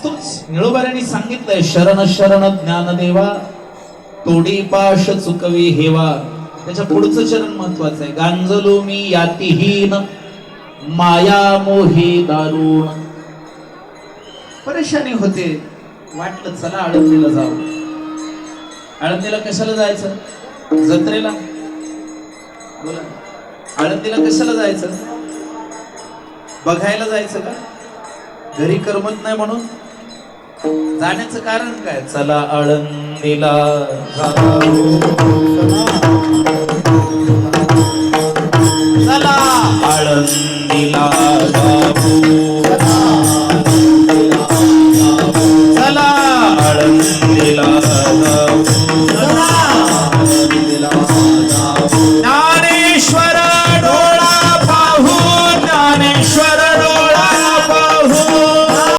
तोच निळोबाऱ्यांनी सांगितलंय, शरण शरण ज्ञानदेवा तोडी पाश चुकवी हेवा. त्याच्या पुढचं चरण महत्वाचं आहे, गांजलो मी यातीहीन माया मोही दारुण. परेशानी होते, वाटलं चला आळंदीला जाऊ. आळंदीला कशाला जायचं? जत्रेला. बोला, आळंदीला कशाला जायचं? बघायला जायचं का? घरी करमत नाही म्हणून जाण्याचं कारण काय? चला आळंदीला जाऊ.